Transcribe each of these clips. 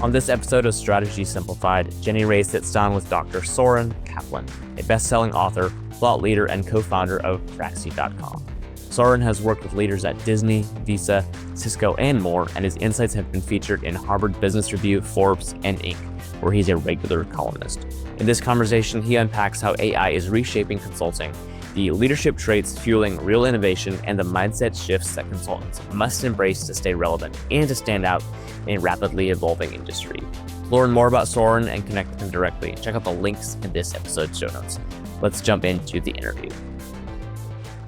On this episode of Strategy Simplified, Jenny Ray sits down with Dr. Soren Kaplan, a best-selling author, thought leader, and co-founder of Praxi.com. Soren has worked with leaders at Disney, Visa, Cisco, and more, and his insights have been featured in Harvard Business Review, Forbes, and Inc., where he's a regular columnist. In this conversation, he unpacks how AI is reshaping consulting, the leadership traits fueling real innovation, and the mindset shifts that consultants must embrace to stay relevant and to stand out in a rapidly evolving industry. To learn more about Soren and connect with him directly, check out the links in this episode's show notes. Let's jump into the interview.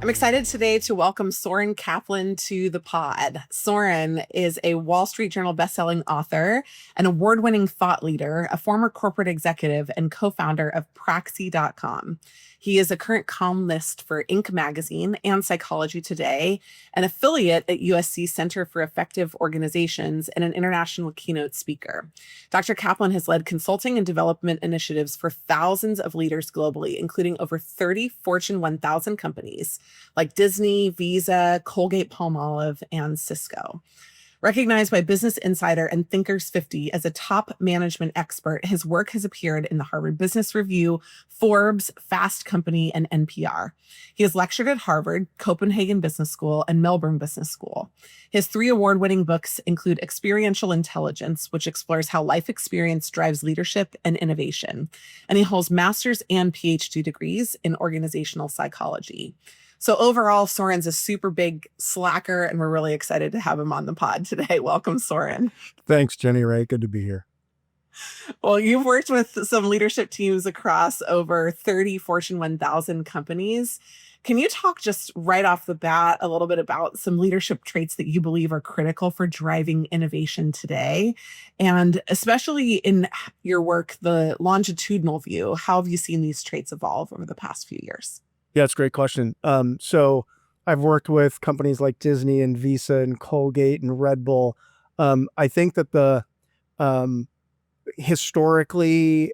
I'm excited today to welcome Soren Kaplan to the pod. Soren is a Wall Street Journal bestselling author, an award-winning thought leader, a former corporate executive, and co-founder of Praxi.com. He is a current columnist for Inc. magazine and Psychology Today, an affiliate at USC Center for Effective Organizations, and an international keynote speaker. Dr. Kaplan has led consulting and development initiatives for thousands of leaders globally, including over 30 Fortune 1000 companies like Disney, Visa, Colgate-Palmolive, and Cisco. Recognized by Business Insider and Thinkers 50 as a top management expert, his work has appeared in the Harvard Business Review, Forbes, Fast Company, and NPR. He has lectured at Harvard, Copenhagen Business School, and Melbourne Business School. His 3 award-winning books include Experiential Intelligence, which explores how life experience drives leadership and innovation. And he holds master's and PhD degrees in organizational psychology. So overall, Soren's a super big slacker, and we're really excited to have him on the pod today. Welcome, Soren. Thanks, Jenny Ray. Good to be here. Well, you've worked with some leadership teams across over 30 Fortune 1000 companies. Can you talk just right off the bat a little bit about some leadership traits that you believe are critical for driving innovation today? And especially in your work, the longitudinal view, how have you seen these traits evolve over the past few years? Yeah, it's a great question. So I've worked with companies like Disney and Visa and Colgate and Red Bull. I think that the historically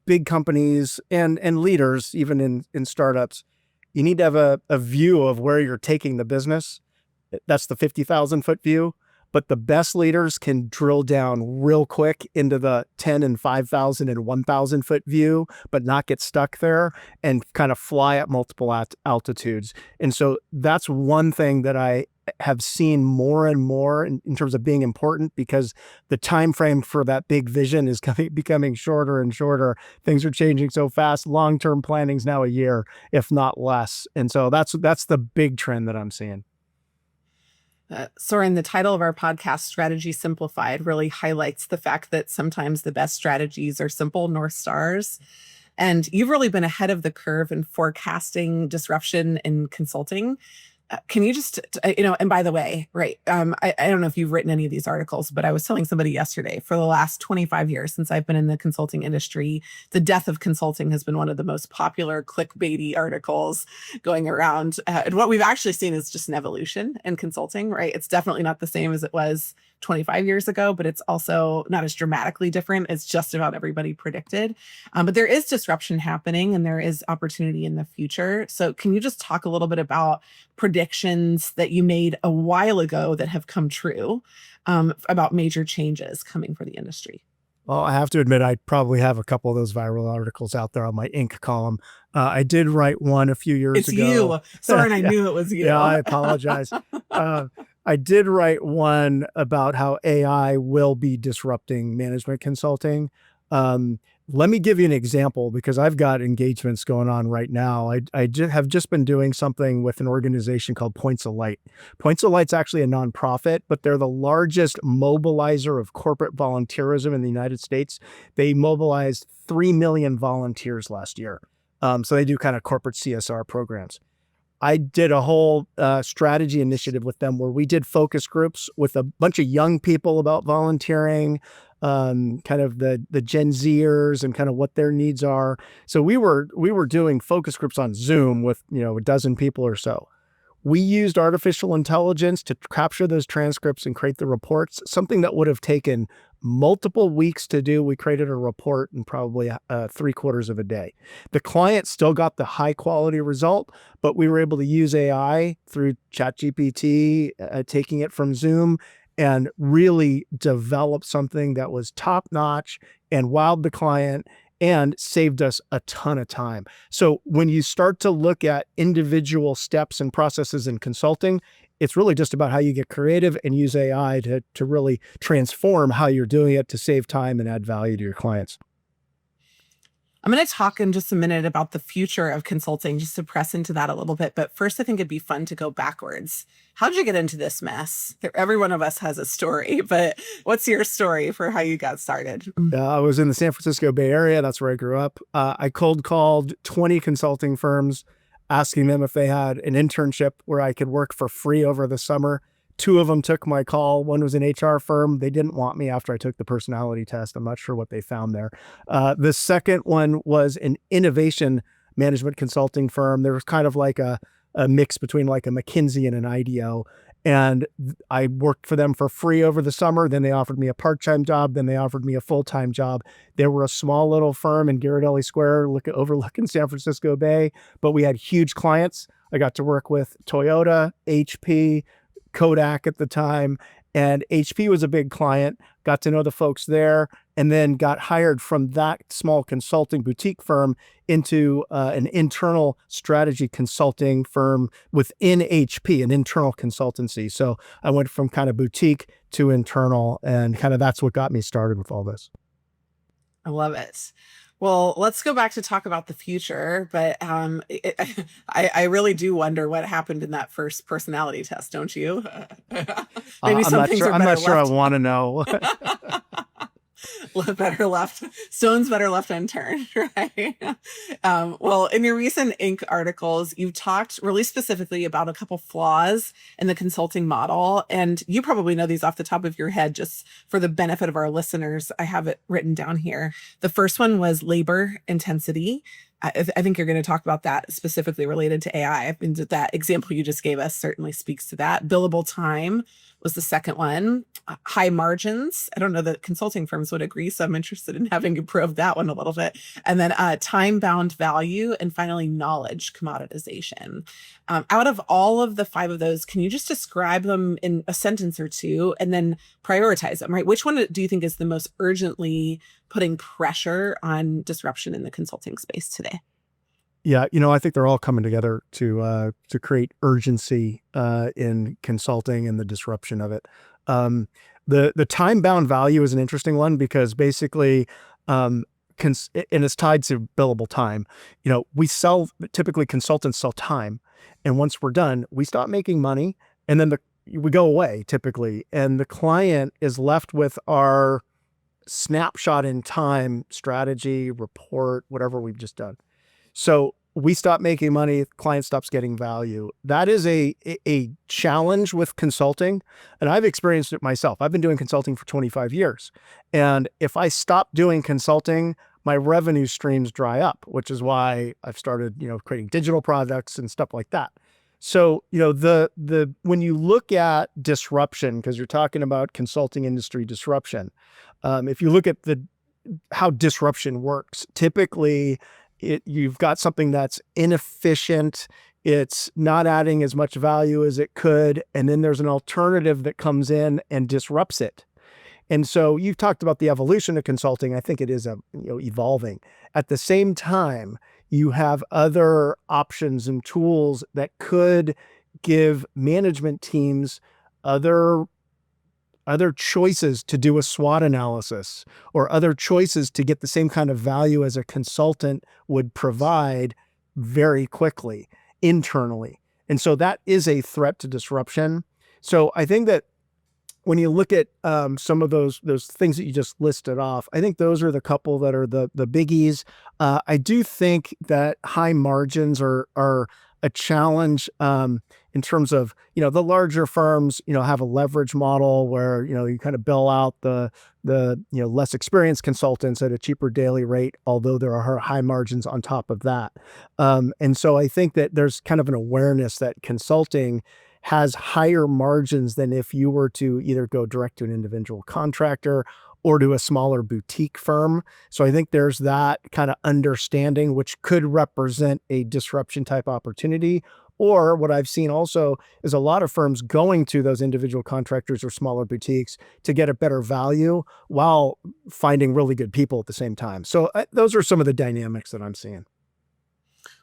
big companies and leaders, even in startups, you need to have a view of where you're taking the business. That's the 50,000 foot view. But the best leaders can drill down real quick into the 10 and 5,000 and 1,000 foot view, but not get stuck there and kind of fly at multiple altitudes. And so that's one thing that I have seen more and more in terms of being important, because the time frame for that big vision is becoming shorter and shorter. Things are changing so fast. Long-term planning is now a year, if not less. And so that's the big trend that I'm seeing. Soren, the title of our podcast, Strategy Simplified, really highlights the fact that sometimes the best strategies are simple North Stars. And you've really been ahead of the curve in forecasting disruption in consulting. Can you just, and by the way, right, I don't know if you've written any of these articles, but I was telling somebody yesterday, for the last 25 years since I've been in the consulting industry, the death of consulting has been one of the most popular clickbaity articles going around. And what we've actually seen is just an evolution in consulting, right? It's definitely not the same as it was 25 years ago, but it's also not as dramatically different as just about everybody predicted. But there is disruption happening and there is opportunity in the future. So can you just talk a little bit about predictions that you made a while ago that have come true about major changes coming for the industry? Well, I have to admit, I probably have a couple of those viral articles out there on my Inc. column. I did write one a few years ago. It's you. Soren, I knew it was you. Yeah, I apologize. I did write one about how AI will be disrupting management consulting. Let me give you an example, because I've got engagements going on right now. I have just been doing something with an organization called Points of Light. Points of Light's actually a nonprofit, but they're the largest mobilizer of corporate volunteerism in the United States. They mobilized 3 million volunteers last year. So they do kind of corporate CSR programs. I did a whole strategy initiative with them where we did focus groups with a bunch of young people about volunteering, kind of the Gen Zers and kind of what their needs are. So we were doing focus groups on Zoom with, a dozen people or so. We used artificial intelligence to capture those transcripts and create the reports, something that would have taken multiple weeks to do. We created a report in probably 3/4 of a day. The client still got the high quality result, but we were able to use AI through ChatGPT, taking it from Zoom and really developed something that was top notch and wowed the client and saved us a ton of time. So when you start to look at individual steps and processes in consulting, it's really just about how you get creative and use AI to really transform how you're doing it to save time and add value to your clients. I'm going to talk in just a minute about the future of consulting, just to press into that a little bit. But first, I think it'd be fun to go backwards. How did you get into this mess? Every one of us has a story, but what's your story for how you got started? I was in the San Francisco Bay Area. That's where I grew up. I cold called 20 consulting firms, asking them if they had an internship where I could work for free over the summer. 2 of them took my call. One was an HR firm. They didn't want me after I took the personality test. I'm not sure what they found there. The second one was an innovation management consulting firm. There was kind of like a mix between like a McKinsey and an IDEO. And I worked for them for free over the summer. Then they offered me a part-time job. Then they offered me a full-time job. They were a small little firm in Ghirardelli Square, overlooking San Francisco Bay, but we had huge clients. I got to work with Toyota, HP, Kodak at the time, and HP was a big client, got to know the folks there, and then got hired from that small consulting boutique firm into an internal strategy consulting firm within HP, an internal consultancy. So I went from kind of boutique to internal, and kind of that's what got me started with all this. I love it. Well, let's go back to talk about the future, but I really do wonder what happened in that first personality test, don't you? Maybe some things are better left. I'm not sure I want to know. Better left, stones better left unturned, right? Well, in your recent Inc. articles, you've talked really specifically about a couple flaws in the consulting model, and you probably know these off the top of your head. Just for the benefit of our listeners, I have it written down here. The first one was labor intensity. I think you're going to talk about that specifically related to AI. And that example you just gave us certainly speaks to that. Billable time was the second one. High margins. I don't know that consulting firms would agree, so I'm interested in having you probe that one a little bit. And then time-bound value, and finally, knowledge commoditization. Out of all of the 5 of those, can you just describe them in a sentence or two and then prioritize them, right? Which one do you think is the most urgently putting pressure on disruption in the consulting space today? Yeah, I think they're all coming together to create urgency in consulting and the disruption of it. The time-bound value is an interesting one because basically, and it's tied to billable time. Typically consultants sell time, and once we're done, we stop making money, and then we go away typically, and the client is left with our snapshot in time strategy, report, whatever we've just done. So we stop making money, client stops getting value. That is a challenge with consulting. And I've experienced it myself. I've been doing consulting for 25 years. And if I stop doing consulting, my revenue streams dry up, which is why I've started, creating digital products and stuff like that. So, when you look at disruption, because you're talking about consulting industry disruption, if you look at how disruption works, typically you've got something that's inefficient, it's not adding as much value as it could, and then there's an alternative that comes in and disrupts it. And so you've talked about the evolution of consulting. I think it is evolving. At the same time, you have other options and tools that could give management teams other choices to do a SWOT analysis, or other choices to get the same kind of value as a consultant would provide very quickly internally. And so that is a threat to disruption. So I think that when you look at some of those things that you just listed off, I think those are the couple that are the biggies. I do think that high margins are a challenge in terms of, the larger firms, have a leverage model where, you kind of bill out the less experienced consultants at a cheaper daily rate, although there are high margins on top of that. And so I think that there's kind of an awareness that consulting has higher margins than if you were to either go direct to an individual contractor or to a smaller boutique firm. So I think there's that kind of understanding, which could represent a disruption type opportunity, Or what I've seen also is a lot of firms going to those individual contractors or smaller boutiques to get a better value while finding really good people at the same time. So those are some of the dynamics that I'm seeing.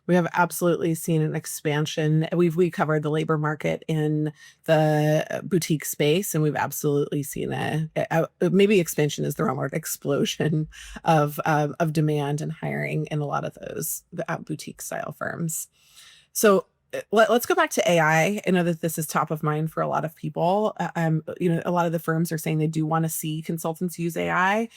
We have absolutely seen an expansion. We covered the labor market in the boutique space, and we've absolutely seen maybe expansion is the wrong word, explosion of demand and hiring in a lot of those boutique style firms. So let's go back to AI. I know that this is top of mind for a lot of people. A lot of the firms are saying they do want to see consultants use AI.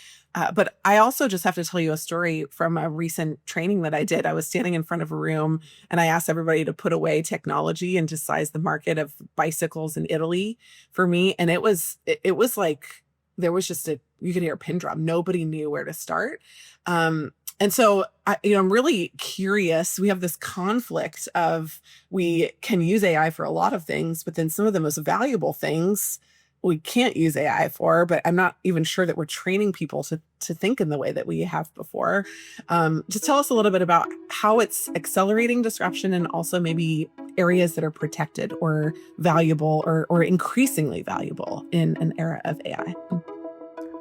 But I also just have to tell you a story from a recent training that I did. I was standing in front of a room and I asked everybody to put away technology and to size the market of bicycles in Italy for me. And it was like, there was just you could hear a pin drop. Nobody knew where to start. And so, I'm really curious. We have this conflict of we can use AI for a lot of things, but then some of the most valuable things we can't use AI for, but I'm not even sure that we're training people to think in the way that we have before. Just tell us a little bit about how it's accelerating disruption and also maybe areas that are protected or valuable or increasingly valuable in an era of AI.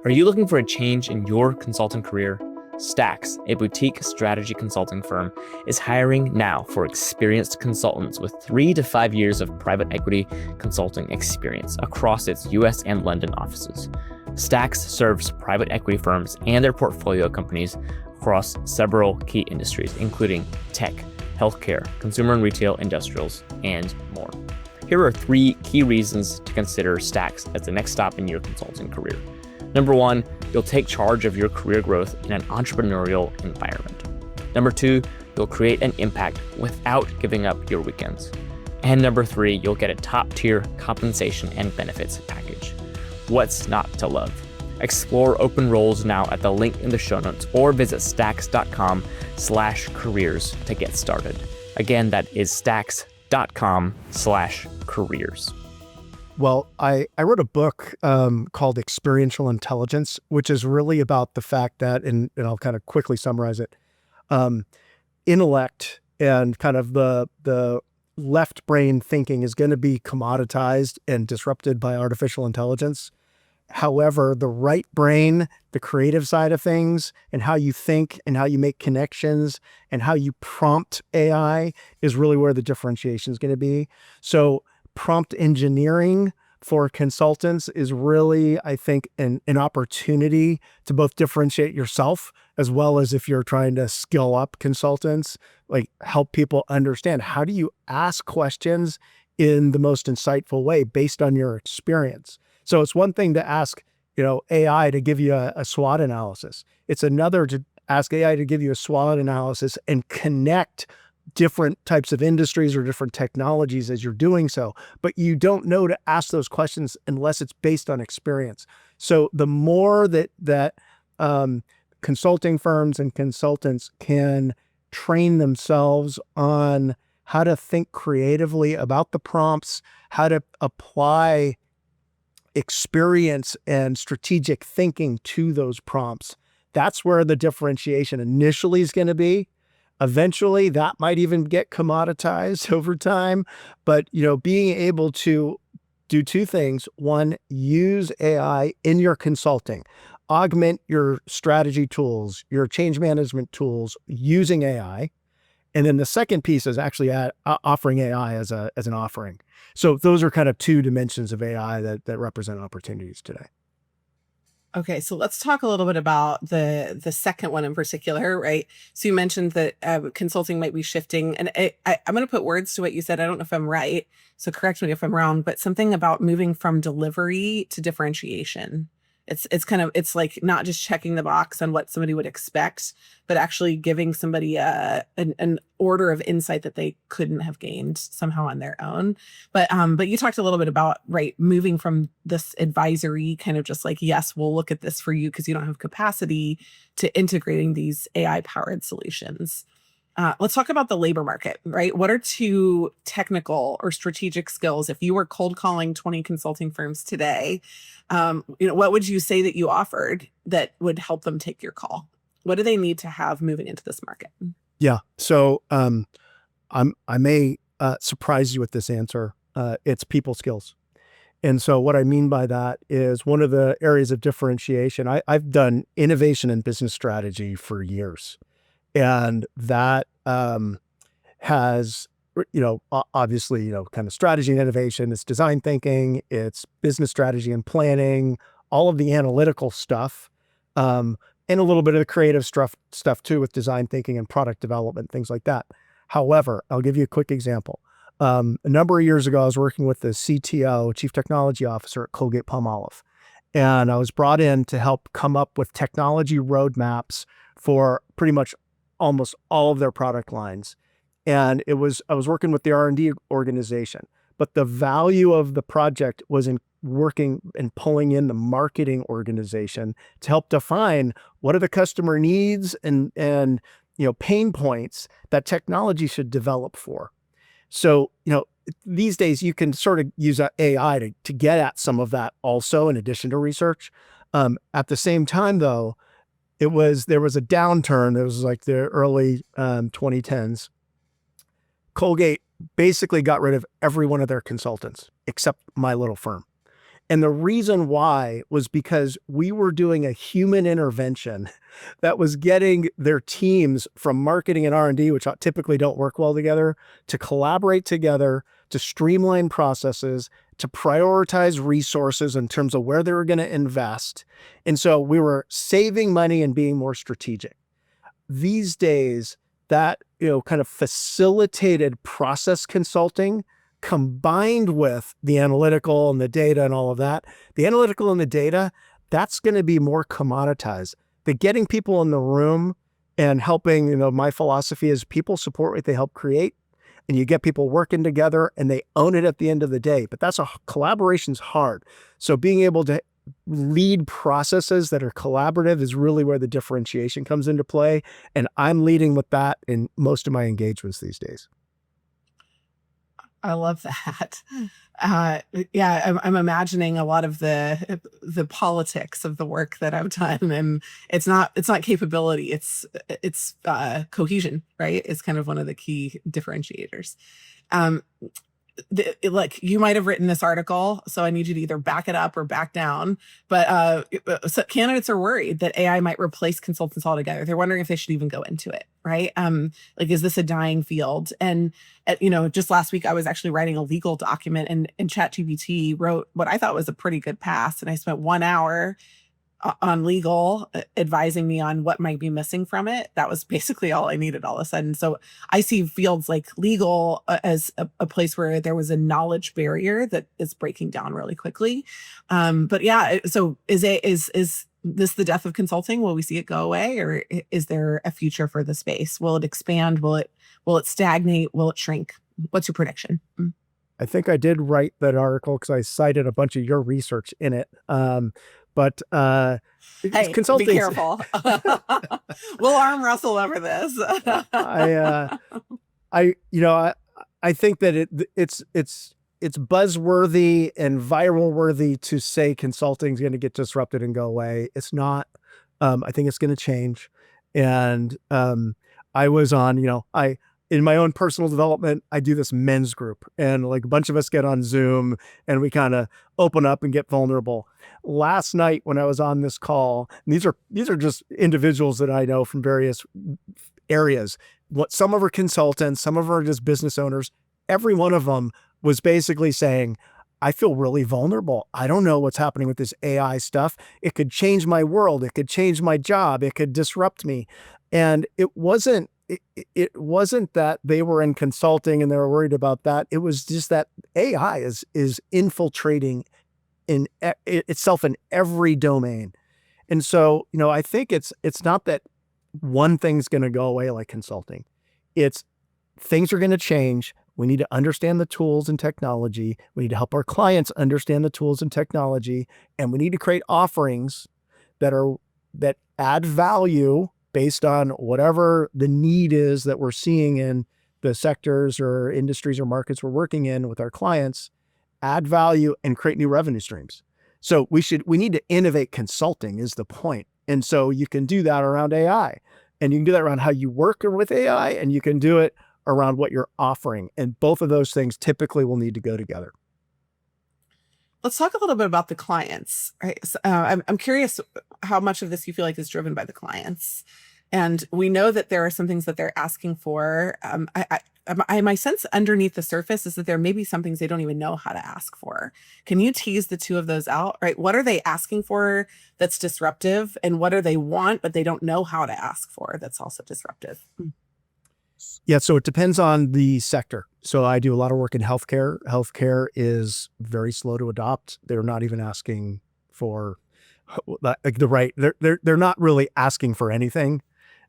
Are you looking for a change in your consulting career? Stax, a boutique strategy consulting firm, is hiring now for experienced consultants with 3 to 5 years of private equity consulting experience across its US and London offices. Stax serves private equity firms and their portfolio companies across several key industries, including tech, healthcare, consumer and retail, industrials, and more. Here are 3 key reasons to consider Stax as the next stop in your consulting career. Number 1, you'll take charge of your career growth in an entrepreneurial environment. Number 2, you'll create an impact without giving up your weekends. And number 3, you'll get a top-tier compensation and benefits package. What's not to love? Explore open roles now at the link in the show notes or visit stax.com/careers to get started. Again, that is stax.com/careers. Well, I wrote a book called Experiential Intelligence, which is really about the fact that, and I'll kind of quickly summarize it, intellect and kind of the left brain thinking is going to be commoditized and disrupted by artificial intelligence. However, the right brain, the creative side of things, and how you think and how you make connections and how you prompt AI is really where the differentiation is going to be. So prompt engineering for consultants is really, I think, an opportunity to both differentiate yourself as well as if you're trying to skill up consultants, like help people understand how do you ask questions in the most insightful way based on your experience. So it's one thing to ask, AI to give you a SWOT analysis. It's another to ask AI to give you a SWOT analysis and connect different types of industries or different technologies as you're doing so, but you don't know to ask those questions unless it's based on experience. So the more that consulting firms and consultants can train themselves on how to think creatively about the prompts, how to apply experience and strategic thinking to those prompts, that's where the differentiation initially is going to be. Eventually, that might even get commoditized over time. But, being able to do 2 things. 1, use AI in your consulting. Augment your strategy tools, your change management tools using AI. And then the second piece is actually offering AI as an offering. So those are kind of 2 dimensions of AI that represent opportunities today. Okay, so let's talk a little bit about the second one in particular, right? So you mentioned that consulting might be shifting, and I'm going to put words to what you said. I don't know if I'm right, so correct me if I'm wrong, but something about moving from delivery to differentiation. It's like not just checking the box on what somebody would expect, but actually giving somebody an order of insight that they couldn't have gained somehow on their own. But you talked a little bit about, right, moving from this advisory kind of just like, yes, we'll look at this for you because you don't have capacity, to integrating these AI powered solutions. Let's talk about the labor market, right? What are 2 technical or strategic skills? If you were cold calling 20 consulting firms today, what would you say that you offered that would help them take your call? What do they need to have moving into this market? Yeah. So I may surprise you with this answer. It's people skills. And so what I mean by that is one of the areas of differentiation. I've done innovation and business strategy for years. And that has, obviously, kind of strategy and innovation. It's design thinking, it's business strategy and planning, all of the analytical stuff, and a little bit of the creative stuff too with design thinking and product development, things like that. However, I'll give you a quick example. A number of years ago, I was working with the CTO, Chief Technology Officer at Colgate-Palmolive. And I was brought in to help come up with technology roadmaps for pretty much almost all of their product lines. And I was working with the R&D organization, but the value of the project was in working and pulling in the marketing organization to help define what are the customer needs and pain points that technology should develop for. So, these days you can sort of use AI to get at some of that also in addition to research. At the same time though, there was a downturn. It was like the early 2010s. Colgate basically got rid of every one of their consultants except my little firm. And the reason why was because we were doing a human intervention that was getting their teams from marketing and R&D, which typically don't work well together, to collaborate together, to streamline processes, to prioritize resources in terms of where they were going to invest. And so we were saving money and being more strategic. These days, that kind of facilitated process consulting combined with the analytical and the data and all of that, the analytical and the data, that's going to be more commoditized. The getting people in the room and helping, my philosophy is people support what they help create, and you get people working together and they own it at the end of the day. But collaboration's hard. So being able to lead processes that are collaborative is really where the differentiation comes into play. And I'm leading with that in most of my engagements these days. I love that. I'm imagining a lot of the politics of the work that I've done, and it's not capability. It's cohesion, right? It's kind of one of the key differentiators. Like you might have written this article, so I need you to either back it up or back down. But so candidates are worried that AI might replace consultants altogether. They're wondering if they should even go into it, right? Like, is this a dying field? And just last week I was actually writing a legal document, and ChatGPT wrote what I thought was a pretty good pass, and I spent 1 hour on legal advising me on what might be missing from it. That was basically all I needed all of a sudden. So I see fields like legal as a place where there was a knowledge barrier that is breaking down really quickly. But yeah, so is this the death of consulting? Will we see it go away, or is there a future for the space? Will it expand? Will it stagnate? Will it shrink? What's your prediction? I think I did write that article because I cited a bunch of your research in it. But hey, consulting. Be careful. We'll arm wrestle over this. I think that it's buzzworthy and viral worthy to say consulting is going to get disrupted and go away. It's not. I think it's going to change. And I was on, in my own personal development, I do this men's group, and like a bunch of us get on Zoom and we kind of open up and get vulnerable. Last night when I was on this call, and these are just individuals that I know from various areas. Some of them are consultants, some of them are just business owners. Every one of them was basically saying, I feel really vulnerable. I don't know what's happening with this AI stuff. It could change my world. It could change my job. It could disrupt me. And it wasn't that they were in consulting and they were worried about that. It was just that AI is infiltrating itself in every domain. And so, I think it's not that one thing's going to go away like consulting. It's things are going to change. We need to understand the tools and technology. We need to help our clients understand the tools and technology. And we need to create offerings that add value based on whatever the need is that we're seeing in the sectors or industries or markets we're working in with our clients, add value and create new revenue streams. So we need to innovate consulting is the point. And so you can do that around AI, and you can do that around how you work with AI, and you can do it around what you're offering. And both of those things typically will need to go together. Let's talk a little bit about the clients, right? So, I'm curious how much of this you feel like is driven by the clients. And we know that there are some things that they're asking for. My sense underneath the surface is that there may be some things they don't even know how to ask for. Can you tease the two of those out, right? What are they asking for that's disruptive? And what do they want, but they don't know how to ask for that's also disruptive? Yeah, so it depends on the sector. So I do a lot of work in healthcare. Healthcare is very slow to adopt. They're not even asking for like the right. They're not really asking for anything.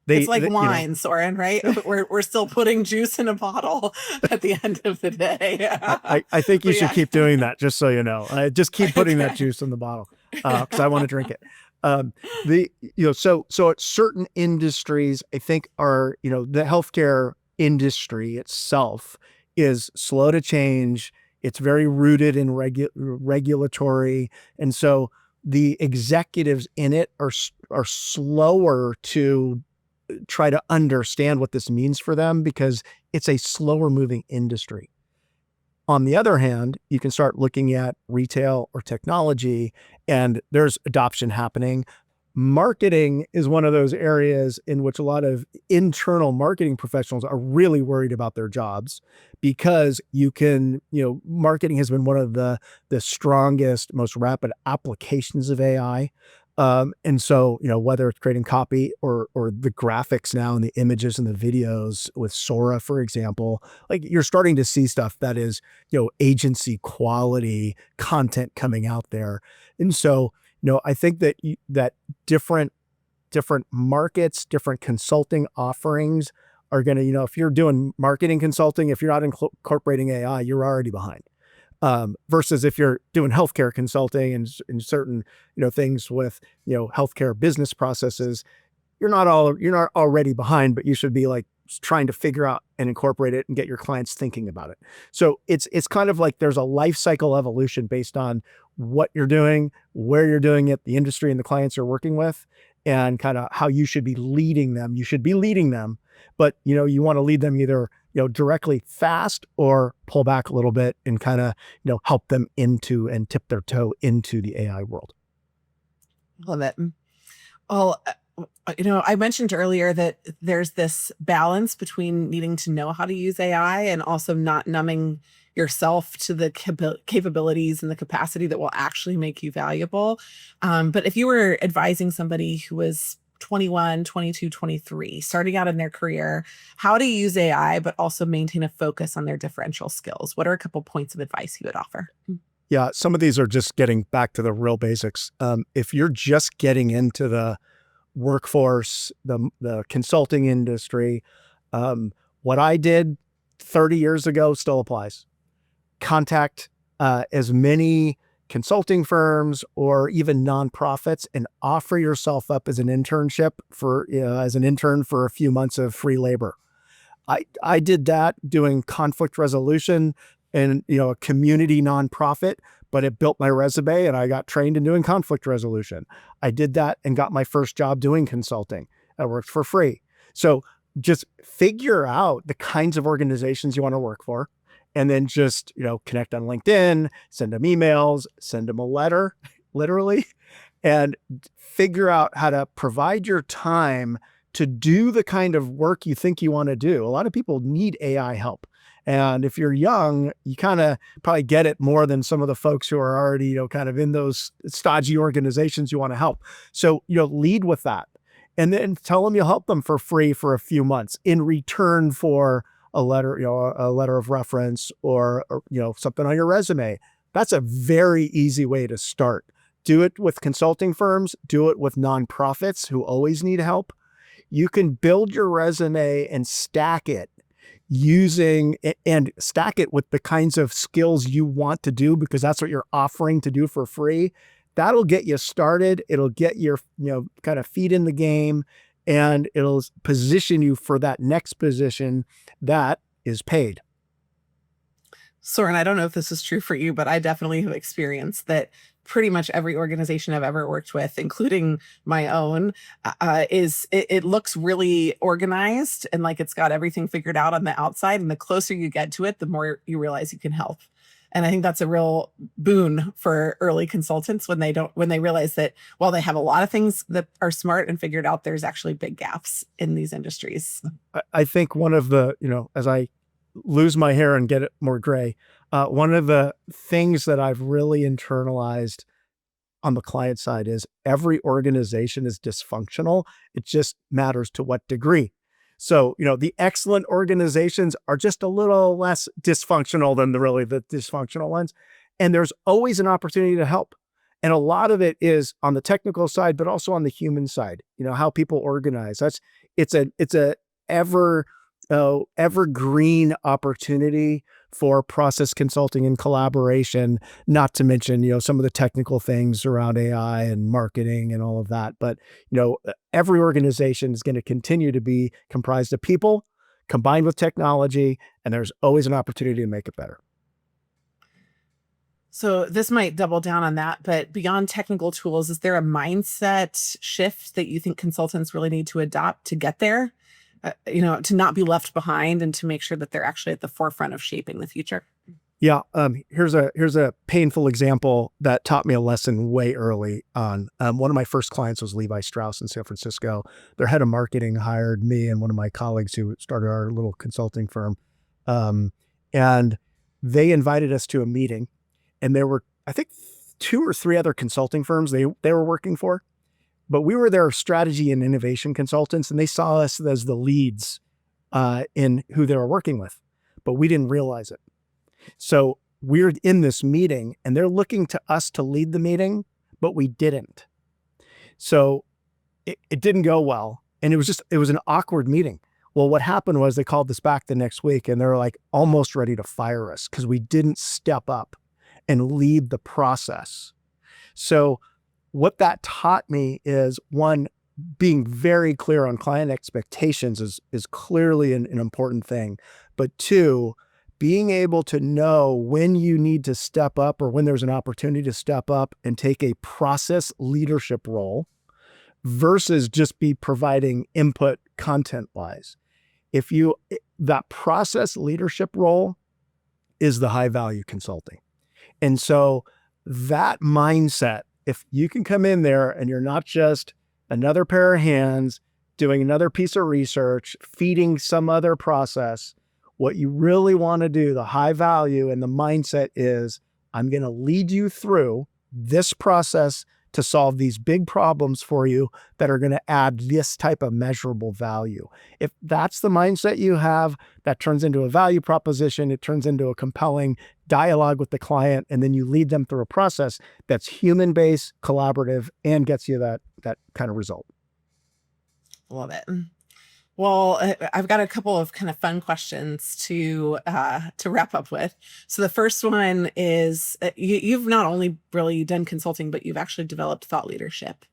It's like wine, Soren, right? We're still putting juice in a bottle at the end of the day. I think you should keep doing that, just so you know. Just keep putting that juice in the bottle because I want to drink it. So at certain industries, I think are, the healthcare industry itself is slow to change. It's very rooted in regulatory. And so the executives in it are slower to try to understand what this means for them because it's a slower moving industry. On the other hand, you can start looking at retail or technology and there's adoption happening. Marketing is one of those areas in which a lot of internal marketing professionals are really worried about their jobs because marketing has been one of the strongest, most rapid applications of AI. And so, whether it's creating copy or the graphics now and the images and the videos with Sora, for example, like you're starting to see stuff that is, agency quality content coming out there. And so, I think that that different markets, different consulting offerings are going to, if you're doing marketing consulting, if you're not incorporating AI, you're already behind. Versus if you're doing healthcare consulting and certain, things with, healthcare business processes, you're not already behind, but you should be like trying to figure out and incorporate it and get your clients thinking about it. So it's kind of like there's a life cycle evolution based on what you're doing, where you're doing it, the industry and the clients you're working with, and kind of how you should be leading them. You should be leading them, but you want to lead them either directly fast or pull back a little bit and kind of, help them into and tip their toe into the AI world. Love it. Well, I mentioned earlier that there's this balance between needing to know how to use AI and also not numbing yourself to the capabilities and the capacity that will actually make you valuable. But if you were advising somebody who was 21, 22, 23, starting out in their career, how to use AI, but also maintain a focus on their differential skills, what are a couple points of advice you would offer? Yeah, some of these are just getting back to the real basics. If you're just getting into the workforce, the consulting industry, what I did 30 years ago still applies. Contact as many consulting firms or even nonprofits and offer yourself up as an internship as an intern for a few months of free labor. I did that doing conflict resolution and a community nonprofit, but it built my resume and I got trained in doing conflict resolution. I did that and got my first job doing consulting. I worked for free. So just figure out the kinds of organizations you want to work for. And then just, connect on LinkedIn, send them emails, send them a letter, literally, and figure out how to provide your time to do the kind of work you think you want to do. A lot of people need AI help. And if you're young, you kind of probably get it more than some of the folks who are already, kind of in those stodgy organizations you want to help. So, lead with that. And then tell them you'll help them for free for a few months in return for a letter, a letter of reference or something on your resume. That's a very easy way to start. Do it with consulting firms, do it with nonprofits who always need help. You can build your resume and stack it with the kinds of skills you want to do because that's what you're offering to do for free. That'll get you started. It'll get your, kind of feet in the game. And it'll position you for that next position that is paid. Soren, I don't know if this is true for you, but I definitely have experienced that pretty much every organization I've ever worked with, including my own, it looks really organized and like it's got everything figured out on the outside. And the closer you get to it, the more you realize you can help. And I think that's a real boon for early consultants when they realize that while they have a lot of things that are smart and figured out, there's actually big gaps in these industries. I think one of the, as I lose my hair and get it more gray, one of the things that I've really internalized on the client side is every organization is dysfunctional. It just matters to what degree. So, the excellent organizations are just a little less dysfunctional than the dysfunctional ones. And there's always an opportunity to help. And a lot of it is on the technical side, but also on the human side, how people organize. It's a evergreen opportunity for process consulting and collaboration, not to mention, some of the technical things around AI and marketing and all of that. But, every organization is going to continue to be comprised of people combined with technology, and there's always an opportunity to make it better. So this might double down on that, but beyond technical tools, is there a mindset shift that you think consultants really need to adopt to get there? To not be left behind and to make sure that they're actually at the forefront of shaping the future. Yeah. Here's a painful example that taught me a lesson way early on. One of my first clients was Levi Strauss in San Francisco. Their head of marketing hired me and one of my colleagues who started our little consulting firm. And they invited us to a meeting, and there were, I think, 2 or 3 other consulting firms they were working for. But we were their strategy and innovation consultants, and they saw us as the leads in who they were working with, but we didn't realize it. So we're in this meeting, and they're looking to us to lead the meeting, but we didn't. So it didn't go well, and it was an awkward meeting. Well, what happened was they called us back the next week, and they're like almost ready to fire us because we didn't step up and lead the process. So what that taught me is, one, being very clear on client expectations is clearly an important thing. But 2, being able to know when you need to step up or when there's an opportunity to step up and take a process leadership role versus just be providing input content-wise. That process leadership role is the high value consulting. And so that mindset, if you can come in there and you're not just another pair of hands doing another piece of research, feeding some other process, what you really want to do, the high value and the mindset is, I'm going to lead you through this process to solve these big problems for you that are going to add this type of measurable value. If that's the mindset you have, that turns into a value proposition. It turns into a compelling dialogue with the client, and then you lead them through a process that's human-based, collaborative, and gets you that kind of result. Love it. Well, I've got a couple of kind of fun questions to wrap up with. So the first one is, you've not only really done consulting, but you've actually developed thought leadership.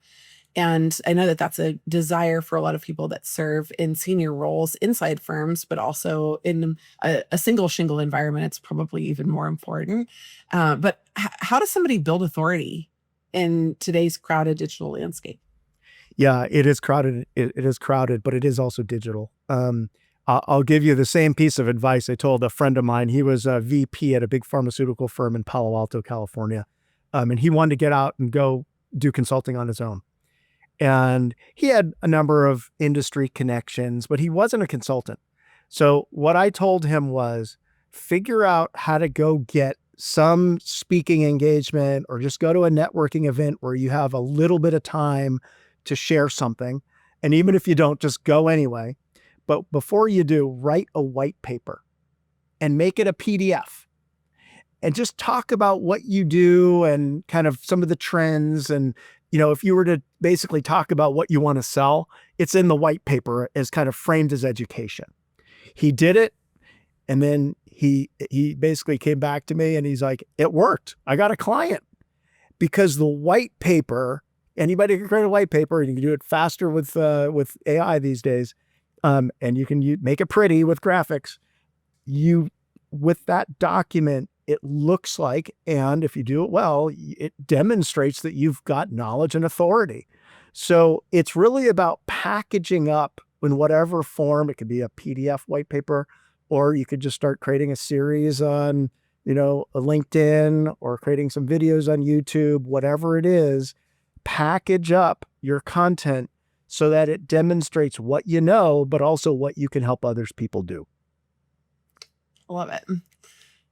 And I know that that's a desire for a lot of people that serve in senior roles inside firms, but also in a single shingle environment, it's probably even more important. But how does somebody build authority in today's crowded digital landscape? Yeah, it is crowded. It is crowded, but it is also digital. I'll give you the same piece of advice I told a friend of mine. He was a VP at a big pharmaceutical firm in Palo Alto, California. And he wanted to get out and go do consulting on his own. And he had a number of industry connections, but he wasn't a consultant. So what I told him was, figure out how to go get some speaking engagement or just go to a networking event where you have a little bit of time to share something. And even if you don't, just go anyway. But before you do, write a white paper and make it a PDF and just talk about what you do and kind of some of the trends. And, if you were to basically talk about what you want to sell, it's in the white paper as kind of framed as education. He did it. And then he basically came back to me and he's like, it worked. I got a client. Because the white paper, anybody can create a white paper, and you can do it faster with AI these days. And you can make it pretty with graphics. You with that document, it looks like, and if you do it well, it demonstrates that you've got knowledge and authority. So it's really about packaging up in whatever form. It could be a PDF white paper, or you could just start creating a series on, a LinkedIn, or creating some videos on YouTube, whatever it is. Package up your content so that it demonstrates what you know, but also what you can help others people do. Love it.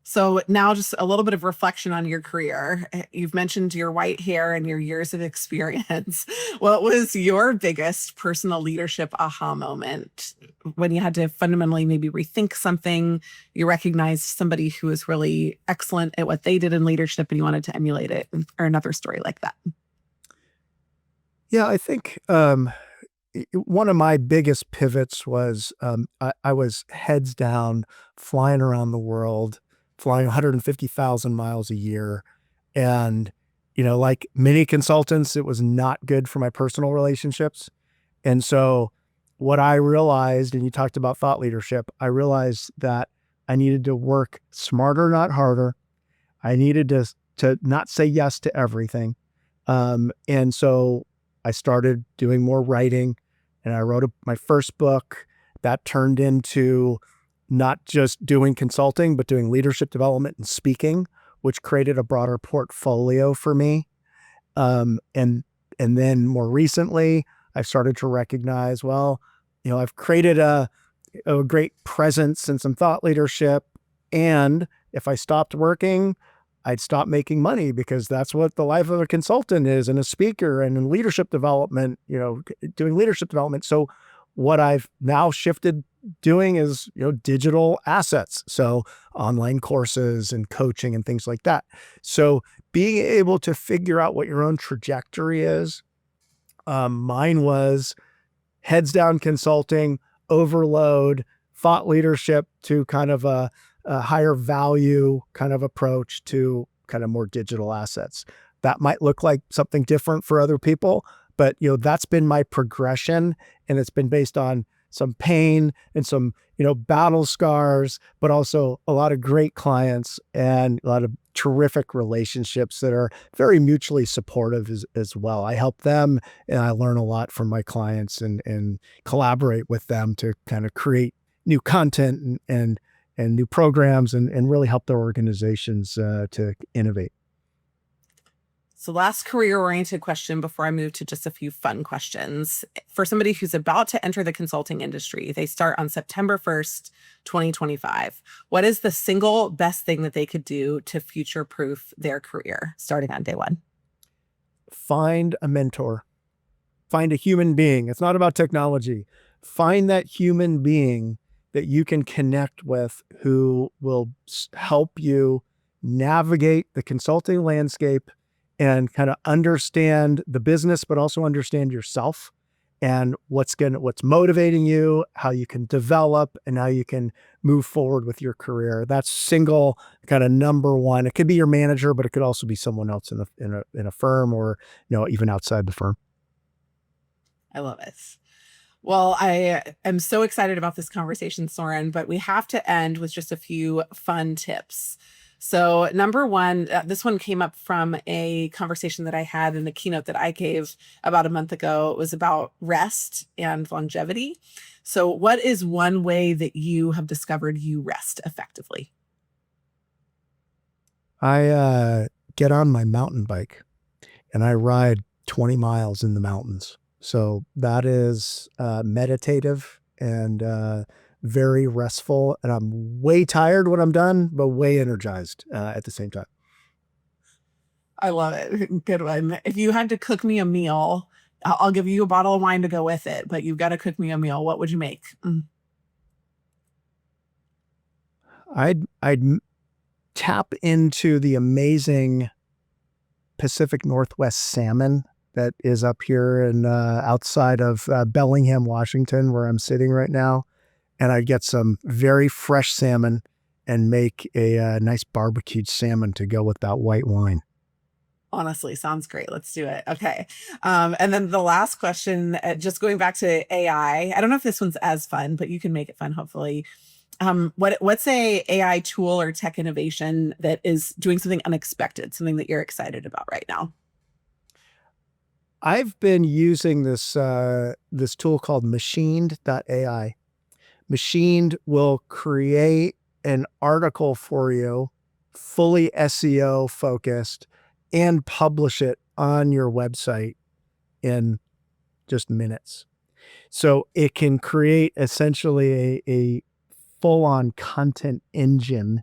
So now just a little bit of reflection on your career. You've mentioned your white hair and your years of experience. What was your biggest personal leadership aha moment when you had to fundamentally maybe rethink something? You recognized somebody who was really excellent at what they did in leadership and you wanted to emulate it, or another story like that? Yeah, I think one of my biggest pivots was I was heads down, flying around the world, flying 150,000 miles a year. And, like many consultants, it was not good for my personal relationships. And so what I realized, and you talked about thought leadership, I realized that I needed to work smarter, not harder. I needed to not say yes to everything. And so I started doing more writing, and I wrote my first book that turned into not just doing consulting, but doing leadership development and speaking, which created a broader portfolio for me. And then more recently, I've started to recognize, well, I've created a great presence and some thought leadership. And if I stopped working, I'd stop making money, because that's what the life of a consultant is, and a speaker, and in leadership development, doing leadership development. So what I've now shifted doing is, digital assets. So online courses and coaching and things like that. So being able to figure out what your own trajectory is. Mine was heads down consulting, overload, thought leadership to kind of a higher value kind of approach to kind of more digital assets. That might look like something different for other people, but that's been my progression, and it's been based on some pain and some, battle scars, but also a lot of great clients and a lot of terrific relationships that are very mutually supportive as well. I help them, and I learn a lot from my clients, and collaborate with them to kind of create new content and new programs, and really help their organizations to innovate. So last career-oriented question before I move to just a few fun questions. For somebody who's about to enter the consulting industry, they start on September 1st, 2025. What is the single best thing that they could do to future-proof their career starting on day one? Find a mentor. Find a human being. It's not about technology. Find that human being that you can connect with, who will help you navigate the consulting landscape and kind of understand the business, but also understand yourself and what's motivating you, how you can develop, and how you can move forward with your career. That's single kind of number one. It could be your manager, but it could also be someone else in a firm, or even outside the firm. I love it. Well, I am so excited about this conversation, Soren, but we have to end with just a few fun tips. So number one, this one came up from a conversation that I had in a keynote that I gave about a month ago. It was about rest and longevity. So what is one way that you have discovered you rest effectively? I get on my mountain bike and I ride 20 miles in the mountains. So that is meditative and very restful. And I'm way tired when I'm done, but way energized at the same time. I love it. Good one. If you had to cook me a meal, I'll give you a bottle of wine to go with it, but you've got to cook me a meal. What would you make? I'd tap into the amazing Pacific Northwest salmon that is up here and outside of Bellingham, Washington, where I'm sitting right now. And I'd get some very fresh salmon and make a nice barbecued salmon to go with that white wine. Honestly, sounds great. Let's do it. Okay. And then the last question, just going back to AI. I don't know if this one's as fun, but you can make it fun, hopefully. What's a AI tool or tech innovation that is doing something unexpected, something that you're excited about right now? I've been using this tool called Machined.ai. Machined will create an article for you, fully SEO focused, and publish it on your website in just minutes. So it can create essentially a full-on content engine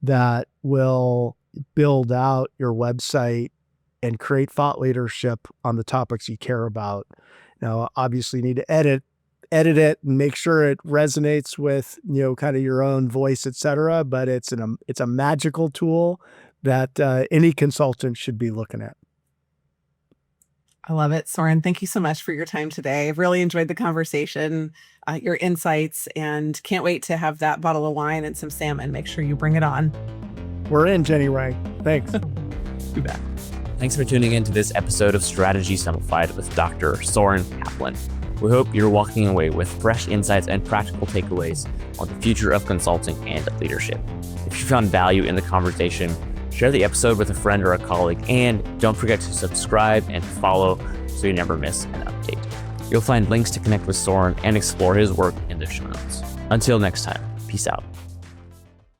that will build out your website and create thought leadership on the topics you care about. Now, obviously you need to edit it and make sure it resonates with, kind of your own voice, et cetera. But it's a magical tool that any consultant should be looking at. I love it. Soren, thank you so much for your time today. I've really enjoyed the conversation, your insights, and can't wait to have that bottle of wine and some salmon. Make sure you bring it on. We're in, Jenny Ray. Thanks. You bet. Thanks for tuning in to this episode of Strategy Simplified with Dr. Soren Kaplan. We hope you're walking away with fresh insights and practical takeaways on the future of consulting and leadership. If you found value in the conversation, share the episode with a friend or a colleague, and don't forget to subscribe and follow so you never miss an update. You'll find links to connect with Soren and explore his work in the show notes. Until next time, peace out.